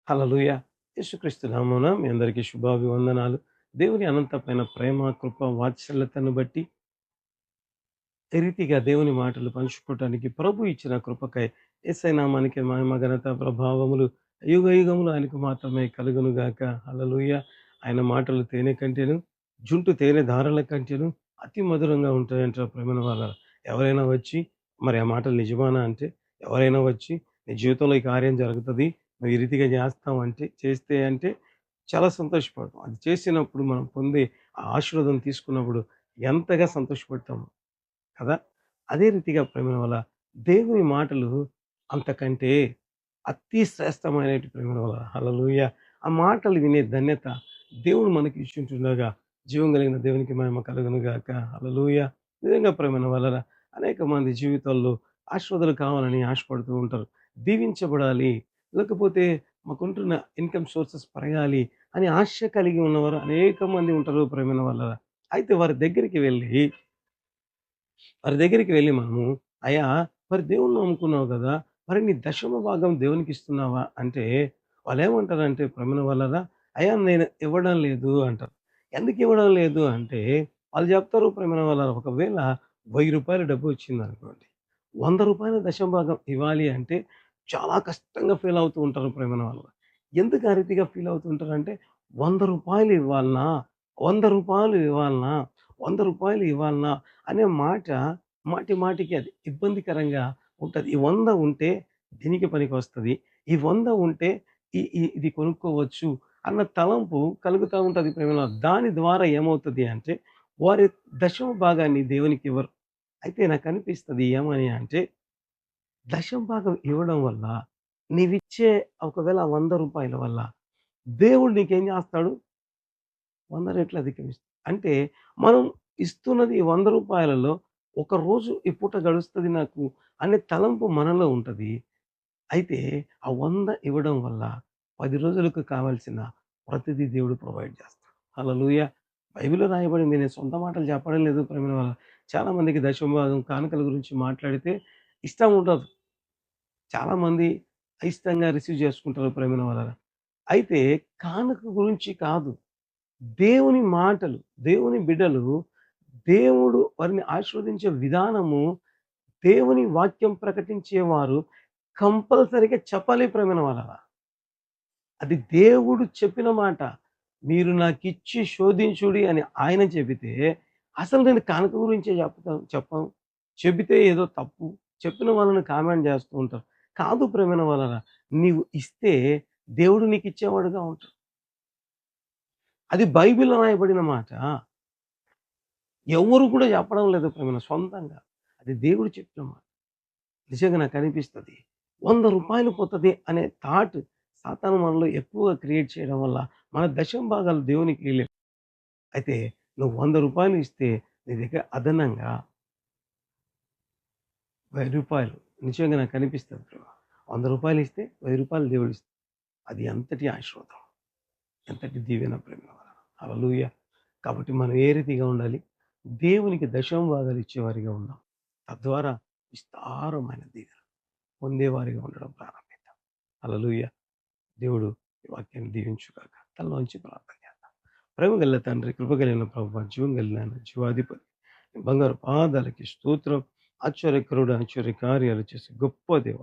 హల్లెలూయా! యేసుక్రీస్తు నామమున మీ అందరికీ శుభాభివందనాలు. దేవుని అనంతమైన ప్రేమ, కృప, వాత్సల్యతను బట్టి ఈ రీతిగా దేవుని మాటలు పంచుకోవటానికి ప్రభు ఇచ్చిన కృపకై యేసయ్య నామానికి మహిమ, ఘనత, ప్రభావములు యుగయుగములు ఆయనకు మాత్రమే కలుగును గాక. హల్లెలూయా! ఆయన మాటలు తేనె కంటెను, జుంటు తేనె ధారల కంటెను అతి మధురంగా ఉంటాయంటారు ప్రేమైన వాళ్ళారా. ఎవరైనా వచ్చి మరి ఆ మాటలు నిజమానా అంటే, ఎవరైనా వచ్చి నీ జీవితంలో ఈ కార్యం జరుగుతది. నువ్వు ఈ రీతిగా చేస్తావు అంటే, చేస్తే అంటే చాలా సంతోషపడతాం. అది చేసినప్పుడు మనం పొందే ఆ ఆశీర్వాదం తీసుకున్నప్పుడు ఎంతగా సంతోషపడతామో కదా! అదే రీతిగా ప్రేమైన వల్ల దేవుని మాటలు అంతకంటే అతి శ్రేష్టమైనటి ప్రేమైన వల్ల హల్లెలూయా! ఆ మాటలు వినే ధన్యత దేవుడు మనకి ఇచ్చుంటుండగా జీవం కలిగిన దేవునికి మహిమ కలుగును గాక. హల్లెలూయా! నిజంగా ప్రేమైన వలన అనేక మంది జీవితాల్లో ఆశీర్వాదాలు కావాలని ఆశపడుతూ ఉంటారు. దీవించబడాలి, లేకపోతే మాకుంటున్న ఇన్‌కమ్ సోర్సెస్ పెరగాలి అని ఆశ కలిగి ఉన్నవారు అనేక మంది ఉంటారు ప్రేమైన వల్ల. అయితే వారి దగ్గరికి వెళ్ళి మనము, "అయ్యా! మరి దేవుణ్ణి నమ్ముకున్నావు గదా! మరి నీ దశమ భాగం దేవునికిస్తున్నావా?" అంటే వాళ్ళేమంటారంటే ప్రేమైన వాళ్ళరా, "అయ్యా! నేను ఇవ్వడం లేదు" అంటారు. ఎందుకు ఇవ్వడం లేదు అంటే వాళ్ళు చెప్తారు ప్రేమైన వాళ్ళరా, ఒకవేళ రూ. 1000 డబ్బు వచ్చిందనుకోండి, రూ. 100 దశమ భాగం ఇవ్వాలి అంటే చాలా కష్టంగా ఫీల్ అవుతూ ఉంటారు ప్రేమైన వాళ్ళు. ఎందుకు ఆ రీతిగా ఫీల్ అవుతూ ఉంటారంటే, రూ. 100 ఇవ్వాల్నా? రూ. 100 ఇవ్వాల్నా? రూ. 100 ఇవ్వాల్నా? అనే మాట మాటి మాటికి అది ఇబ్బందికరంగా ఉంటది. ఈ 100 ఉంటే దీనికి పనికొస్తది. ఈ 100 ఉంటే ఇది కొనుక్కోవచ్చు అన్న తలంపు కలుగుతా ఉంటది ప్రేమలో. దాని ద్వారా ఏమవుతది అంటే వారి దశమ భాగాన్ని దేవునికివ్వరు. అయితే నాకనిపిస్తది ఏమని అంటే దశమ భాగం ఇవ్వడం వల్ల నీవిచ్చే ఒకవేళ రూ. 100 వల్ల దేవుడు నీకేం జేస్తాడు? 100 రెట్లు అధికమిస్తాడు. అంటే మనం ఇస్తున్నది ఈ రూ. 100లో ఒక రోజు ఈ పూట గడుస్తది నాకు అనే తలంపు మనలో ఉంటది. అయితే ఆ 100 ఇవ్వడం వల్ల 10 రోజులకు కావాల్సిన ప్రతిదీ దేవుడు ప్రొవైడ్ చేస్తాడు. హల్లెలూయా! బైబిల్‌లో రాయబడింది. నేను సొంత మాటలు చెప్పడం లేదు ప్రేమైన వాళ్ళ. చాలా మందికి దశమభాగం కానుకల గురించి మాట్లాడితే ఇష్టం ఉండదు. చాలామంది అయిష్టంగా రిసీవ్ చేసుకుంటారు ప్రేమైన వాళ్ళ. అయితే కానుక గురించి కాదు. దేవుని మాటలు, దేవుని బిడ్డలు, దేవుడు వారిని ఆశీర్వదించే విధానము, దేవుని వాక్యం ప్రకటించేవారు కంపల్సరీగా చెప్పాలి ప్రేమైన వాళ్ళారా. అది దేవుడు చెప్పిన మాట. మీరు నాకిచ్చి శోధించుడి అని ఆయన చెబితే, అసలు నేను కానుక గురించే చెప్పను. చెబితే ఏదో తప్పు. చెప్పిన వాళ్ళని కామెంట్ చేస్తూ ఉంటారు. కాదు ప్రేమైన వాళ్ళారా. నీవు ఇస్తే దేవుడు నీకిచ్చేవాడుగా ఉంటాడు. అది బైబిల్‌లో రాయబడిన మాట. ఎవ్వరు కూడా చెప్పడం లేదు ప్రేమన సొంతంగా. అది దేవుడు చెప్పిన మాట. నిజంగా నాకనిపిస్తది. రూ. 100 పోతది అనే థాట్ సాతాను మనలో ఎక్కువగా క్రియేట్ చేయడం వల్ల మన దశమ భాగాలు దేవునికి ఇయ్యలేం. అయితే నువ్వు రూ. 100 ఇస్తే నీ దగ్గర అదనంగా రూ. 1000 నిజంగా నాకనిపిస్తది బ్రో. రూ. 100 ఇస్తే రూ. 1000 దేవుడిస్తాడు. అది ఎంతటి ఆశీర్వాదం. ఎంతటి దీవెన ప్రేమ. హల్లెలూయా! కాబట్టి మనం ఏ రీతిగా ఉండాలి? దేవునికి దశమ భాగాలు ఇచ్చేవారిగా ఉందాం. తద్వారా విస్తారమైన దీవెన పొందేవారిగా ఉండడం ప్రారంభిద్దాం. హల్లెలూయా! దేవుడు ఈ వాక్యాన్ని దీవించుగాక. తలలోంచి ప్రార్థన చేద్దాం. ప్రేమ గల తండ్రి, కృప కలిగిన ప్రభువా, జీవం కలిగిన ఆయన, జీవాధిపతి, నీ బంగారు పాదాలకి స్తోత్రం. ఆశ్చర్యకరుడు, ఆశ్చర్య కార్యాలు చేసే గొప్ప దేవ.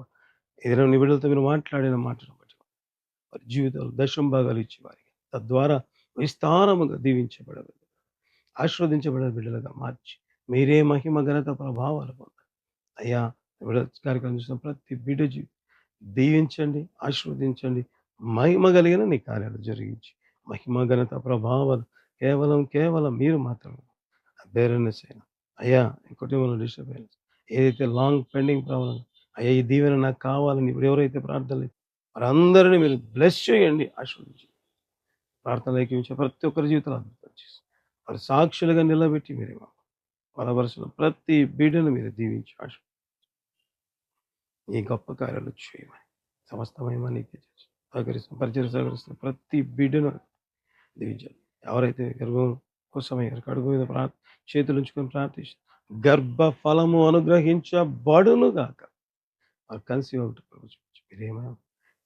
ఏదైనా నీ బిడ్డలతో మీరు మాట్లాడిన మాటను బట్టి వారి జీవితాలు దశమ భాగాలు ఇచ్చేవారిగా, తద్వారా విస్తారముగా దీవించబడదు. ఆశీర్వదించబడిన బిడ్డలుగా మార్చి, మీరే మహిమ, ఘనత, ప్రభావాలు పొందండి. అయ్యా! ఇప్పుడు కార్యక్రమం చూసిన ప్రతి బిడ్డ దీవించండి, ఆశీర్వదించండి. మహిమ కలిగిన నీ కార్యాలు జరిగించి, మహిమ, ఘనత, ప్రభావాలు కేవలం మీరు మాత్రమే. బేరనెస్ అయిన అయ్యా! ఈ కుటుంబంలో డిస్టర్బెన్స్ ఏదైతే లాంగ్ పెండింగ్ ప్రాబ్లమ్, అయ్యా! ఈ దీవెన నాకు కావాలని ఇప్పుడు ఎవరైతే ప్రార్థనలు వారందరిని మీరు బ్లెస్ చేయండి, ఆశీర్వదించండి. ప్రార్థనలు ఏకీవించే ప్రతి ఒక్కరి జీవితంలో అద్భుతం చేసి, వారు సాక్షులుగా నిలబెట్టి మీరే బలపరచిన ప్రతి బిడ్డను మీరు దీవించి ఈ గొప్ప కార్యాలు చేయమని సమస్త మహిమ నీకే చేసి సహకరిస్తున్న ప్రతి బిడ్డను దీవించాలి. ఎవరైతే గర్భం కోసమై అడుగు మీద చేతులు ఉంచుకొని ప్రార్థించి గర్భ ఫలము అనుగ్రహించబడును గాక. ఆ కన్సీవ్ ఒకటి మీరేమో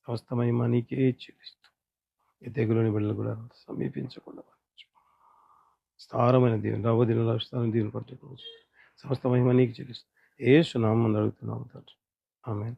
సమస్త మహిమ నీకే చెల్లిస్తూ ఈ తెగులోని బిడ్డలు కూడా సమీపించకుండా స్థారమైన దీవెన రాబో దినంలో స్థానం దీవెన పట్టు సమస్త మహిమ నీకు చెల్లిస్తూ యేసు నామమున అడుగుతున్నాము తండ్రి. ఆమేన్.